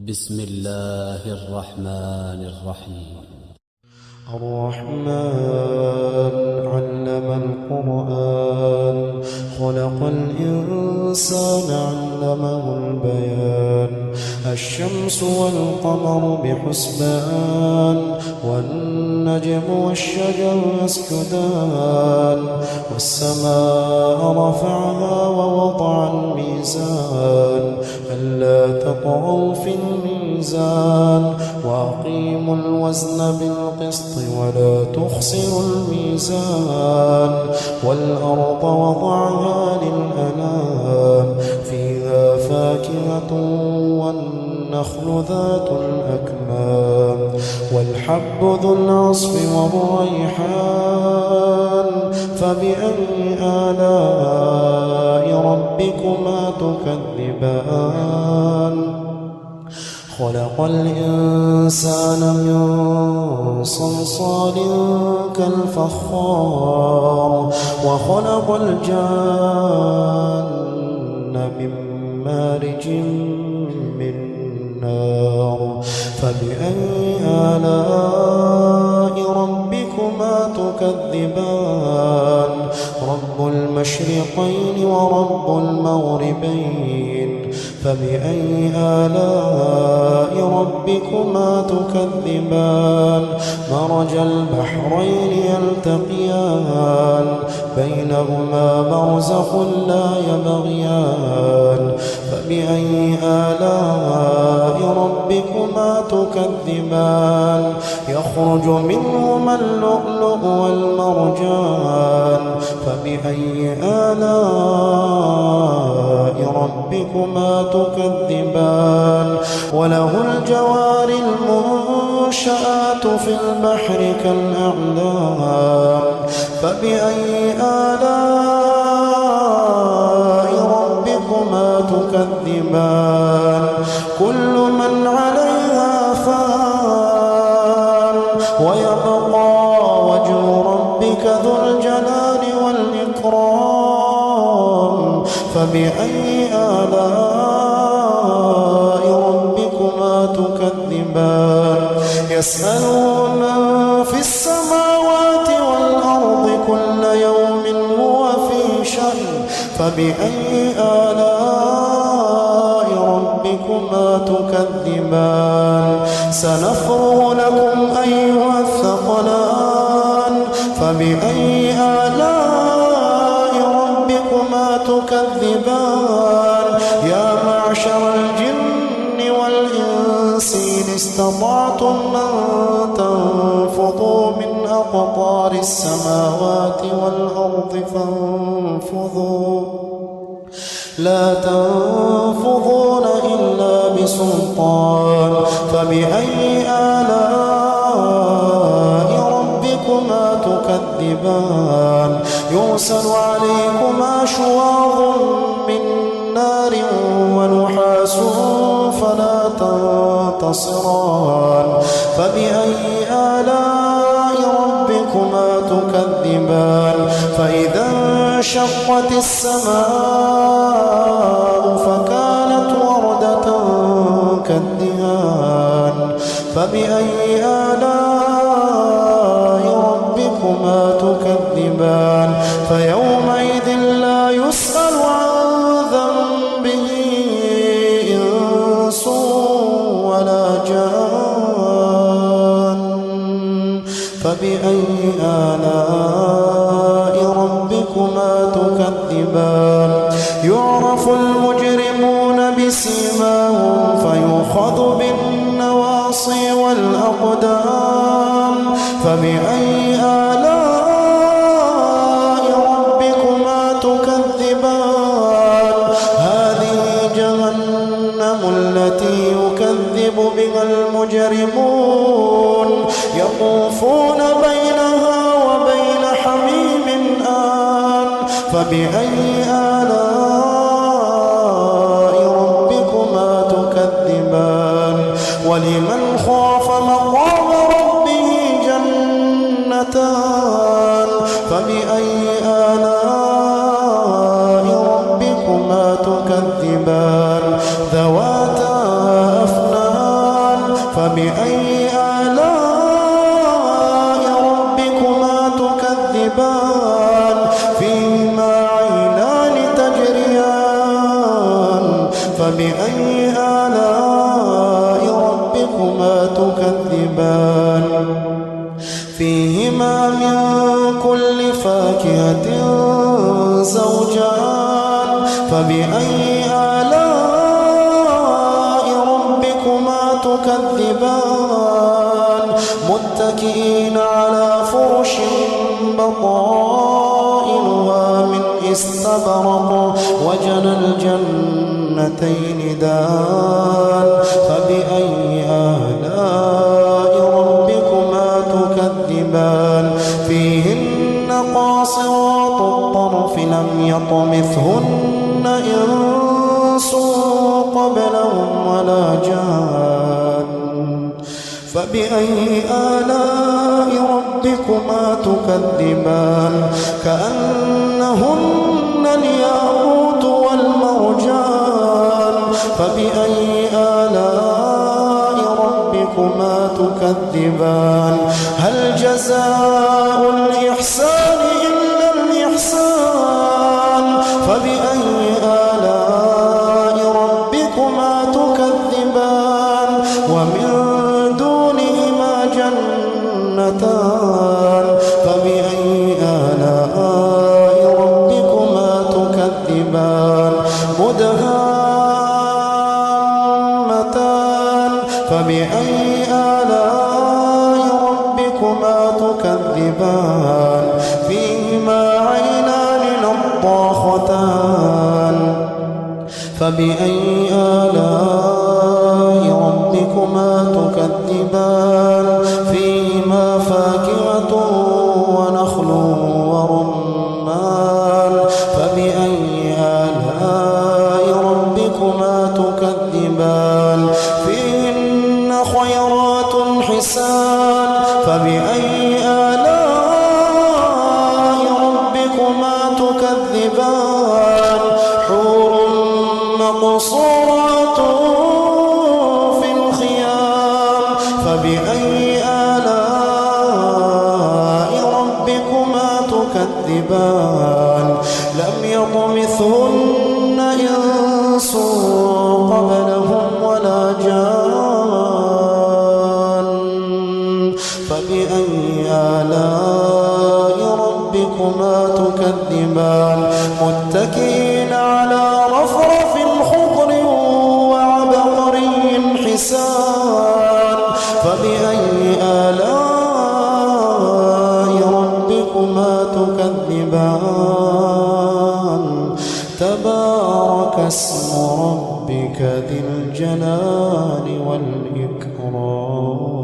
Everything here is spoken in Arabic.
بسم الله الرحمن الرحيم. الرحمن علم القرآن خلق الإنسان علمه البيان الشمس والقمر بحسبان والنجم والشجر يسجدان والسماء رفعها ووضع الميزان ألا تطغوا في الميزان وأقيموا الوزن بالقسط ولا تخسروا الميزان والأرض وضعها للأنام فيها فاكهة والنخل ذات الأكمام والحب ذو العصف والريحان فبأي آلاء ربكما تكذبان خلق الإنسان من صلصال كالفخار وخلق الجان من مارج من نار فبأي آلاء ربكما تكذبان رب المشرقين ورب المغربين فبأي آلاء ربكما تكذبان مرج البحرين يلتقيان بينهما برزخ لا يبغيان فبأي آلاء ربكما تكذبان يخرج منهما اللؤلؤ والمرجان فبأي آلاء ربكما تكذبان وله الجوار المنشآت في البحر كالأعلام فبأي آلاء ربكما تكذبان كل من عليها فان ويبقى وجه ربك ذو الجلال والإكرام فبأي آلاء ربكما تكذبان يسأله من في السماوات والأرض كل يوم هو في شأن فبأي آلاء ربكما تكذبان سنفرغ لكم أيها الثقلان فبأي آلاء ربكما تكذبان يا معشر الجن والإنس إن استطعتم أن تنفضوا من أقطار السماوات والأرض فانفضوا لا تنفضون إلا بسلطان فبأي آلاء ربكما تكذبان يرسل عليكما شواظ من نار ونحاس فلا تنتصران فبأي آلاء ربكما تكذبان فإذا انشقت السماء فكانت وردة كالدهان فبأي آلاء ربكما تكذبان فيومئذ لا يسأل عن ذنبه إنس ولا جان فبأي آلاء ربكما تكذبان يعرف المجرمون بسيماهم فيؤخذ بالنواصي والأقدام فبأي آلاء ربكما تكذبان هذه جهنم التي يكذب بها المجرمون يطوفون بينها وبين حميم آن فبأي آلاء ربكما تكذبان ولمن خاف مقام ربه جنتان فبأي آلاء ربكما تكذبان ذواتا أفنان فبأي آلاء ربكما تكذبان فيهما عينان تجريان فبأي آلاء ربكما تكذبان فيهما من كل فاكهة زوجان فبأي آلاء ربكما تكذبان متكئين على فرش بطائنها من استبرق وجنى الجنتين دان فبأي آلاء ربكما تكذبان فيهن قاصرات الطرف لم يطمثهن إنس قبلهم ولا جان فبأي آلاء ربكما تكذبان كأنهن الياقوت والمرجان فبأي آلاء ربكما تكذبان هل جزاء الإحسان إلا الإحسان فبأي آلاء ربكما تكذبان ومن دونهما جنتان فبأي آلاء ربكما تكذبان مدهامتان فبأي آلاء ربكما تكذبان فيهما عينان نضاختان فبأي آلاء ربكما تكذبان فيهما فاكهة ونخل ورمان فبأي آلاء ربكما تكذبان فيهن خيرات حسان فبأي آلاء ربكما تكذبان حور مقصورات في الخيام فبأي آلاء ربكما تكذبان لم يطمثهن إنس قبلهم ولا جان فبأي آلاء ربكما تكذبان متكئين على رفرف خضر وعبقري حسان فبأي آلاء ربكما تكذبان تبارك اسم ربك ذي الجلال والإكرام